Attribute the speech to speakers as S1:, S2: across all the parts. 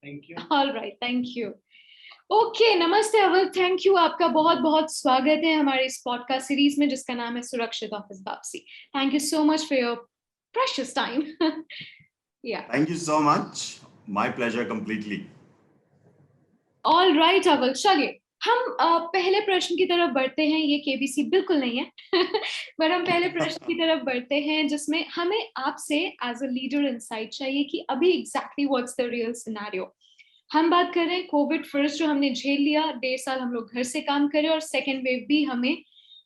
S1: Thank you.
S2: All right, thank you. Okay, नमस्ते अवल, thank you. आपका बहुत बहुत स्वागत है हमारे इस पॉडकास्ट सीरीज में जिसका नाम है सुरक्षित ऑफिस वापसी. Thank you so much for your precious time. Yeah.
S3: Thank you so much. My pleasure completely.
S2: All right, अवल, चलिए हम पहले प्रश्न की तरफ बढ़ते हैं. ये केबीसी बिल्कुल नहीं है पर हम पहले प्रश्न की तरफ बढ़ते हैं जिसमें हमें आपसे एज अ लीडर इनसाइट चाहिए कि अभी exactly what's the real scenario. हम बात कर रहे हैं कोविड फर्स्ट जो हमने झेल लिया, 1.5 साल हम लोग घर से काम करे और सेकेंड वेव भी हमें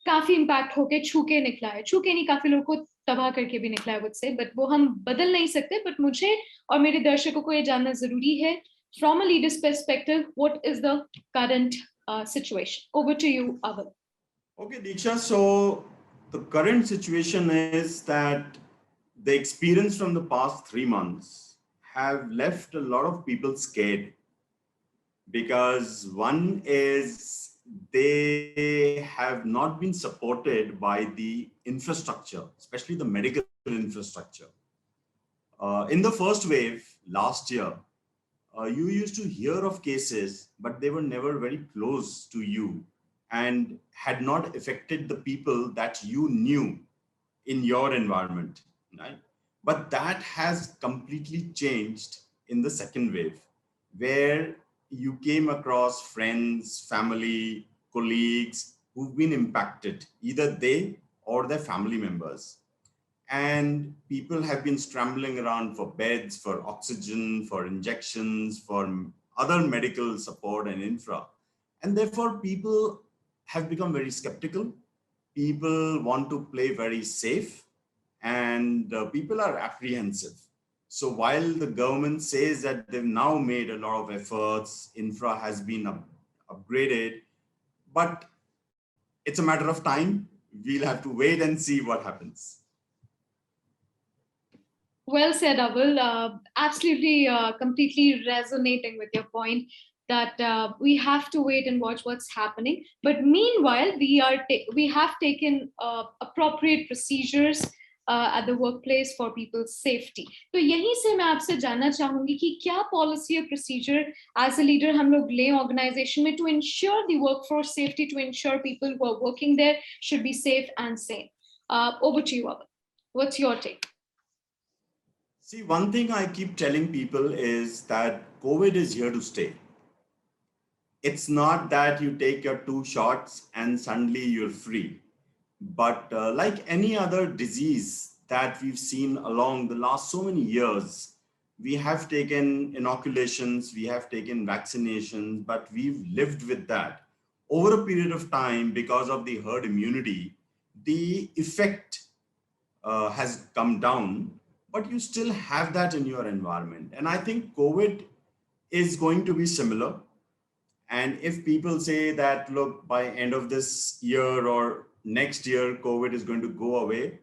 S2: काफी इम्पैक्ट होके छूके निकला है. छूके नहीं, काफी लोगों को तबाह करके भी निकला है मुझसे, बट वो हम बदल नहीं सकते. बट मुझे और मेरे दर्शकों को ये जानना जरूरी है, from a leaders perspective, what is the current situation. Over to you, Aval.
S3: Okay, Diksha. So the current situation is that the experience from the past 3 months have left a lot of people scared, because one is they have not been supported by the infrastructure, especially the medical infrastructure. In the first wave last year, you used to hear of cases, but they were never very close to you and had not affected the people that you knew in your environment, right? But that has completely changed in the second wave, where you came across friends, family, colleagues who've been impacted, either they or their family members. And people have been scrambling around for beds, for oxygen, for injections, for other medical support and infra. And therefore, people have become very skeptical. People want to play very safe, and people are apprehensive. So while the government says that they've now made a lot of efforts, infra has been upgraded, but it's a matter of time. We'll have to wait and see what happens.
S2: Well said, Aval. Absolutely, completely resonating with your point that we have to wait and watch what's happening. But meanwhile, we have taken appropriate procedures at the workplace for people's safety. तो यहीं से मैं आपसे जानना चाहूंगी कि क्या policy or procedure as a leader हम लोग लें organization में to ensure the workforce safety, to ensure people who are working there should be safe and sane. Over to you, Aval. What's your take?
S3: See, one thing I keep telling people is that COVID is here to stay. It's not that you take your 2 shots and suddenly you're free. But like any other disease that we've seen along the last so many years, we have taken inoculations, we have taken vaccinations, but we've lived with that. Over a period of time, because of the herd immunity, the effect has come down, but you still have that in your environment. And I think COVID is going to be similar. And if people say that, look, by end of this year or next year, COVID is going to go away,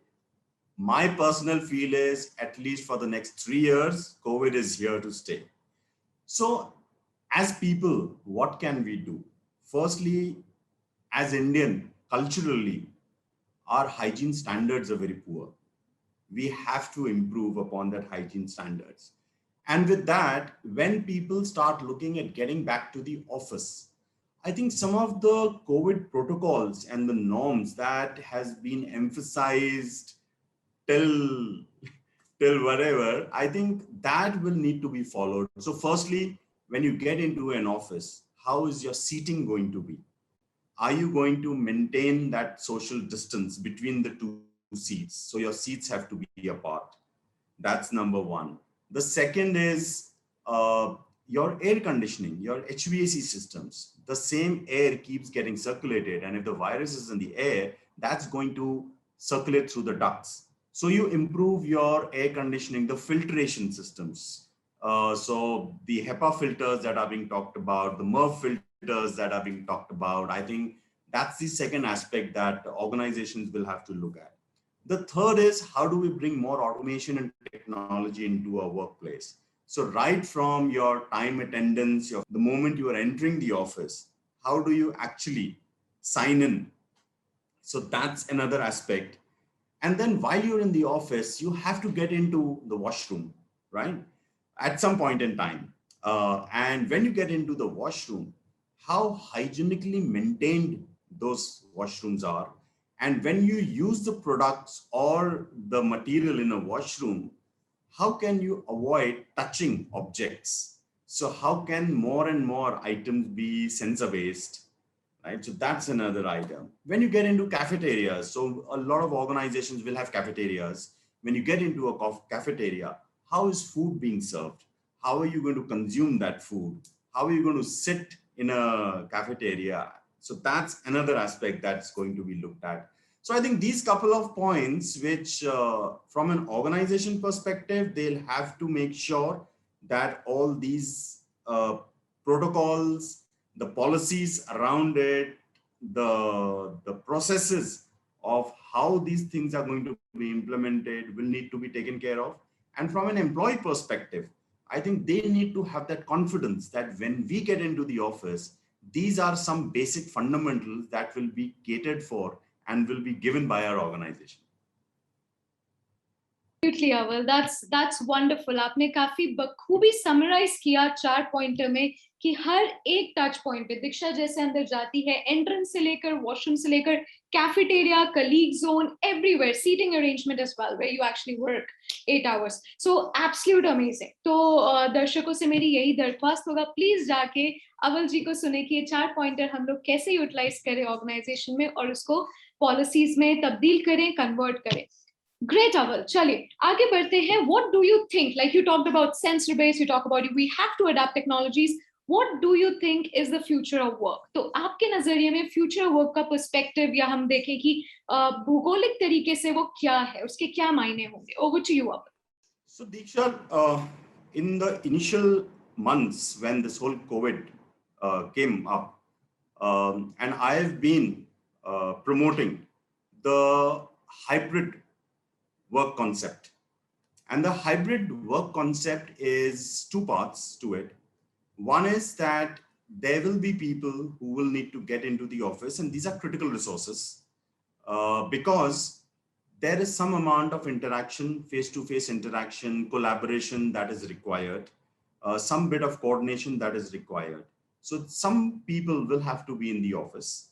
S3: my personal feel is at least for the next 3 years, COVID is here to stay. So as people, what can we do? Firstly, as Indian, culturally, our hygiene standards are very poor. We have to improve upon that hygiene standards. And with that, when people start looking at getting back to the office, I think some of the COVID protocols and the norms that has been emphasized till whatever, I think that will need to be followed. So firstly, when you get into an office, how is your seating going to be? Are you going to maintain that social distance between the two seats? So your seats have to be apart. That's number one. The second is your air conditioning, your HVAC systems. The same air keeps getting circulated, and if the virus is in the air, that's going to circulate through the ducts. So you improve your air conditioning, the filtration systems. So the HEPA filters that are being talked about, the MERV filters that are being talked about, I think that's the second aspect that organizations will have to look at. The third is, how do we bring more automation and technology into our workplace? So right from your time attendance, the moment you are entering the office, how do you actually sign in? So that's another aspect. And then while you're in the office, you have to get into the washroom, right? at some point in time. And when you get into the washroom, how hygienically maintained those washrooms are. And when you use the products or the material in a washroom, how can you avoid touching objects? So how can more and more items be sensor based? Right, so that's another item. When you get into cafeterias, so a lot of organizations will have cafeterias. When you get into a cafeteria, how is food being served? How are you going to consume that food? How are you going to sit in a cafeteria? So that's another aspect that's going to be looked at. So I think these couple of points, which from an organization perspective, they'll have to make sure that all these protocols, the policies around it, the processes of how these things are going to be implemented will need to be taken care of. And from an employee perspective, I think they need to have that confidence that when we get into the office, these are some basic fundamentals that will be catered for and will be given by our organization.
S2: Absolutely, Aval. That's wonderful. आपने काफी बखूबी summarise किया 4 pointer में कि हर एक touch point पे दीक्षा जैसे अंदर जाती है, एंट्रेंस से लेकर वॉशरूम से लेकर cafeteria, colleague zone, everywhere, seating arrangement as well where you actually work 8 hours. So absolute amazing. तो दर्शकों से मेरी यही दरख्वास्त होगा, प्लीज जाके अवल जी को सुने कि ये 4 पॉइंटर हम लोग कैसे यूटिलाइज करें ऑर्गेनाइजेशन में और उसको पॉलिसीज में तब्दील करें, कन्वर्ट करें. Great, Aval. चलिए आगे बढ़ते हैं. What do you think? Like you talked about sensor based, you talk about we have to adapt technologies. What do you think is the future of work? तो आपके नजरिए में future work का perspective या हम देखें कि भूगोलिक तरीके से वो क्या है, उसके क्या मायने होंगे? Over to you, Aval.
S3: So Diksha, in the initial months when this whole COVID came up, and I have been promoting the hybrid work concept. And the hybrid work concept is two parts to it. One is that there will be people who will need to get into the office, and these are critical resources because there is some amount of interaction, face-to-face interaction, collaboration that is required, some bit of coordination that is required. So some people will have to be in the office.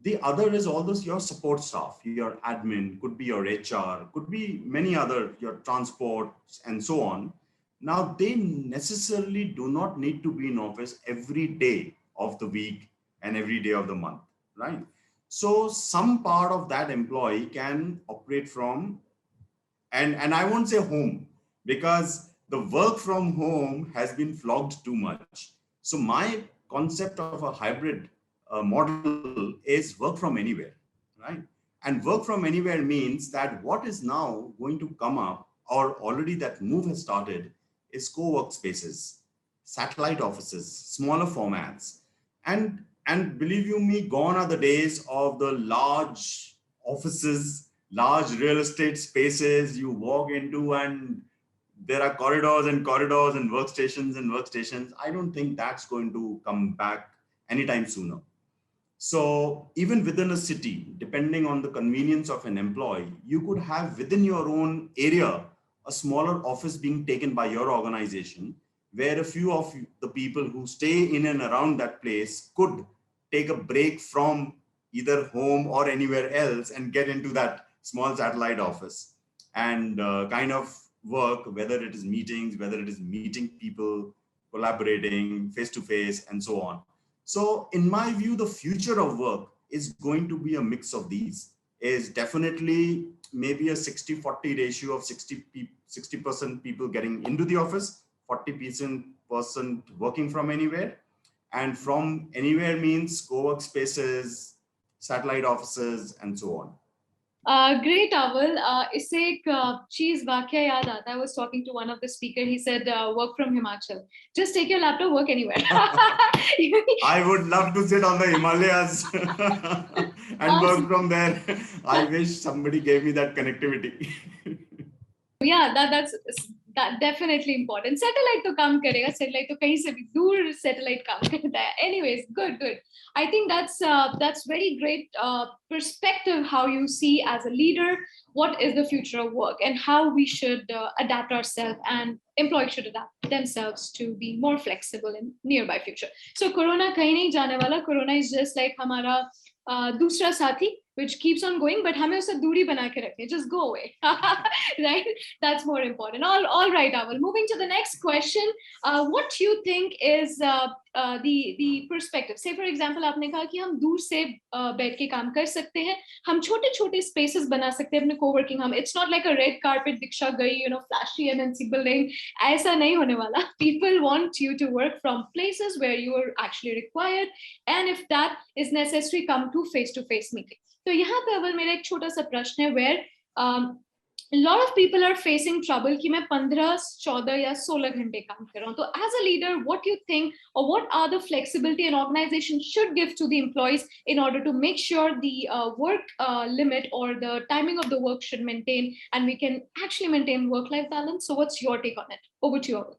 S3: The other is all those your support staff, your admin, could be your HR, could be many other, your transport and so on. Now they necessarily do not need to be in office every day of the week and every day of the month, right? So some part of that employee can operate from, and I won't say home, because the work from home has been flogged too much. So my concept of a hybrid model is work from anywhere, right? And work from anywhere means that what is now going to come up, or already that move has started, is co-work spaces, satellite offices, smaller formats. And believe you me, gone are the days of the large offices, large real estate spaces you walk into and there are corridors and corridors and workstations and workstations. I don't think that's going to come back anytime sooner. So even within a city, depending on the convenience of an employee, you could have within your own area a smaller office being taken by your organization, where a few of the people who stay in and around that place could take a break from either home or anywhere else and get into that small satellite office and kind of work, whether it is meetings, whether it is meeting people, collaborating face-to-face and so on. So in my view, the future of work is going to be a mix of these. Is definitely maybe a 60-40 ratio of 60% people getting into the office, 40% working from anywhere. And from anywhere means co-work spaces, satellite offices, and so on.
S2: Great, Aval. इससे एक चीज वाकया याद आता है. I was talking to one of the speaker. He said, "Work from Himachal. Just take your laptop, work anywhere."
S3: I would love to sit on the Himalayas and work from there. I wish somebody gave me that connectivity.
S2: Yeah, That definitely important. Satellite तो काम करेगा, satellite तो कहीं से भी दूर satellite काम करता है. Anyways, good. I think that's very great perspective how you see as a leader what is the future of work and how we should adapt ourselves and employees should adapt themselves to be more flexible in nearby future. So Corona कहीं नहीं जाने वाला. Corona is just like हमारा दूसरा साथी which keeps on going, but हमें उससे दूरी बना के रखनी. Just go away, right? That's more important. All right, Aval. Moving to the next question, what do you think is the perspective? Say for example, आपने कहा कि हम दूर से बैठ के काम कर सकते हैं. हम छोटे-छोटे spaces बना सकते हैं अपने co-working. हम it's not like a red carpet दिक्षा गई, flashy MNC building. ऐसा नहीं होने वाला. People want you to work from places where you are actually required, and if that is necessary, come to face-to-face meeting. तो यहाँ पे अवल मेरा एक छोटा सा प्रश्न है where a lot of people are facing trouble कि मैं 15, 14 या 16 घंटे काम कर रहा हूँ. तो as a leader, what do you think or what are the flexibility an organization should give to the employees in order to make sure the work limit or the timing of the work should maintain and we can actually maintain work-life balance? So what's your take on it? Over to you, Aval.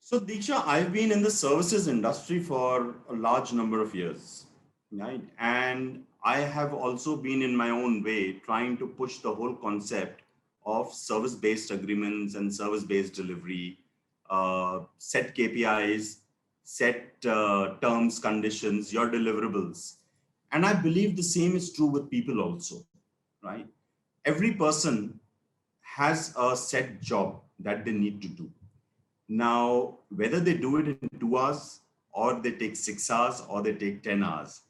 S3: So Diksha, I've been in the services industry for a large number of years, right? And I have also been in my own way trying to push the whole concept of service-based agreements and service-based delivery, set KPIs, set terms, conditions, your deliverables. And I believe the same is true with people also, right? Every person has a set job that they need to do. Now, whether they do it in 2 hours or they take 6 hours or they take 10 hours,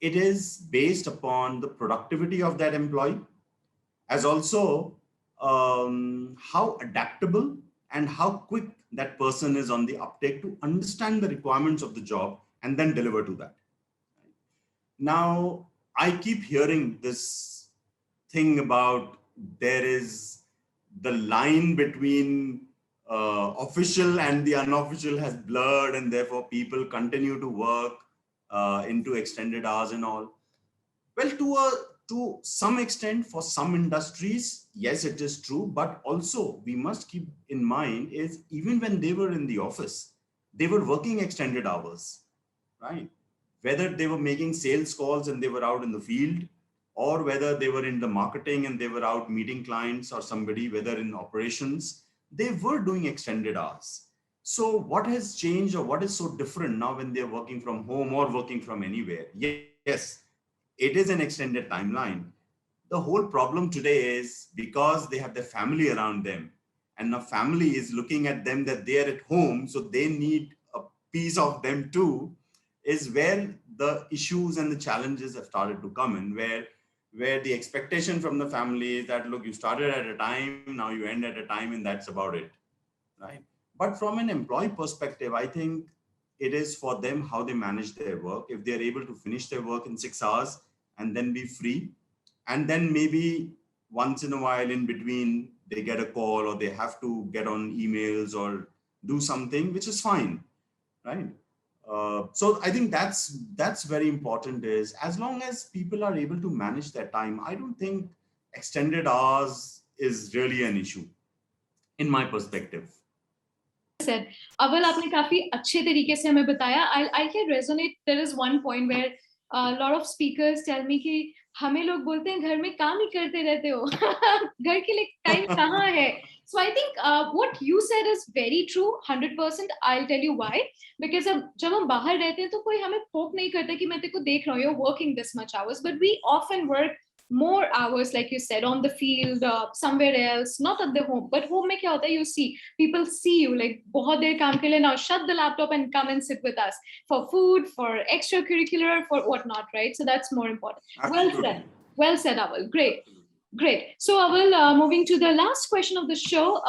S3: it is based upon the productivity of that employee, as also how adaptable and how quick that person is on the uptake to understand the requirements of the job and then deliver to that. Now, I keep hearing this thing about there is the line between official and the unofficial has blurred, and therefore people continue to work into extended hours and all. Well, to some extent, for some industries, yes, it is true. But also we must keep in mind is even when they were in the office, they were working extended hours, right? Whether they were making sales calls and they were out in the field, or whether they were in the marketing and they were out meeting clients or somebody, whether in operations, they were doing extended hours. So what has changed or what is so different now when they're working from home or working from anywhere? Yes, it is an extended timeline. The whole problem today is because they have their family around them and the family is looking at them that they are at home, so they need a piece of them too, is where the issues and the challenges have started to come in, where the expectation from the family is that, look, you started at a time, now you end at a time, and that's about it, right? But from an employee perspective, I think it is for them how they manage their work. If they're able to finish their work in 6 hours and then be free, and then maybe once in a while in between, they get a call or they have to get on emails or do something, which is fine, right? So I think that's very important, is as long as people are able to manage their time, I don't think extended hours is really an issue in my perspective.
S2: Said, Aval, आपने काफी अच्छे तरीके से हमें बताया. I can resonate. There is one point where a lot of speakers tell me कि हमें लोग बोलते हैं घर में काम ही करते रहते हो, घर के लिए टाइम कहाँ है? So I think what you said is very true, 100%. I'll tell you why. Because जब हम बाहर रहते हैं तो कोई हमें पोक नहीं करता कि मैं तेरे को देख रहा हूँ, you're working this much hours, but we often work more hours, like you said, on the field, somewhere else, not at the home. But home में क्या होता है? You see, people see you like बहुत देर काम के लिए, now shut the laptop and come and sit with us for food, for extracurricular, for whatnot, right? So that's more important.
S3: Absolutely.
S2: Well said, Aval. Great. So Aval, moving to the last question of the show,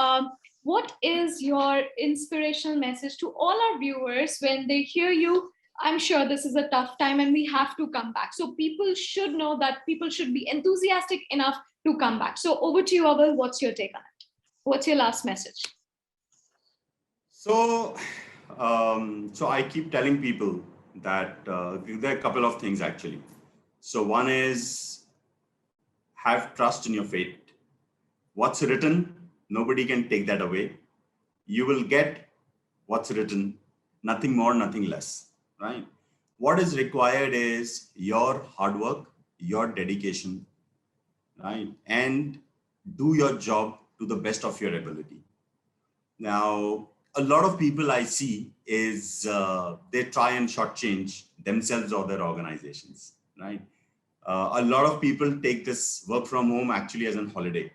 S2: what is your inspirational message to all our viewers when they hear you? I'm sure this is a tough time and we have to come back. So people should know that people should be enthusiastic enough to come back. So over to you, Aval. What's your take on it? What's your last message?
S3: So I keep telling people that there are a couple of things actually. So one is have trust in your fate. What's written Nobody can take that away. You will get what's written, nothing more, nothing less, right? What is required is your hard work, your dedication, right? And do your job to the best of your ability. Now, a lot of people I see is they try and shortchange themselves or their organizations, right? A lot of people take this work from home actually as a holiday,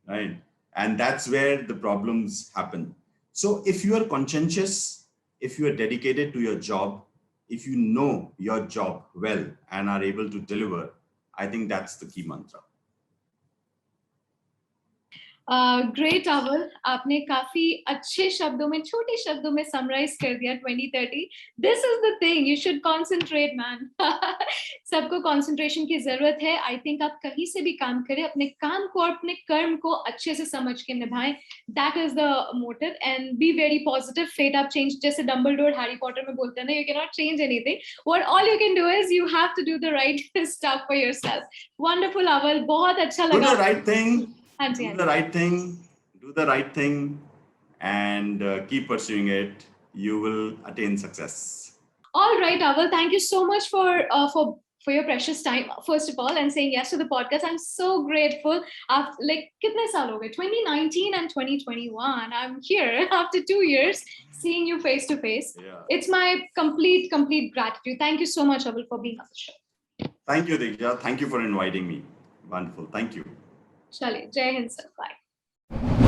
S3: right? And that's where the problems happen. So if you are conscientious, if you are dedicated to your job, if you know your job well and are able to deliver, I think that's the key mantra.
S2: Great Awal, आपने काफी अच्छे शब्दों में, छोटे शब्दों में summarise कर दिया 2030. This is the thing, you should concentrate man. सबको कॉन्सेंट्रेशन की जरूरत है. आई थिंक आप कहीं से भी काम करें, अपने काम को, अपने कर्म को अच्छे से समझ के निभाएं. That is the motive. And be very positive. Fate up change, जैसे डम्बलडोर हैरी पॉटर में बोलते हैं ना, you can not change anything. What all you can do is you have to do the right stuff for yourself. Wonderful Awal, बहुत अच्छा लगा.
S3: Do the right thing.
S2: Do
S3: the right thing, do the right thing, and keep pursuing it. You will attain success.
S2: All right, Aval, thank you so much for your precious time, first of all, and saying yes to the podcast. I'm so grateful. Like, kitne saal ho gaye? 2019 and 2021. I'm here after 2 years, seeing you face to face.
S3: Yeah.
S2: It's my complete gratitude. Thank you so much, Aval, for being on the show.
S3: Thank you, Diksha. Thank you for inviting me. Wonderful. Thank you.
S2: Chale, Jai Hind sir. Bye.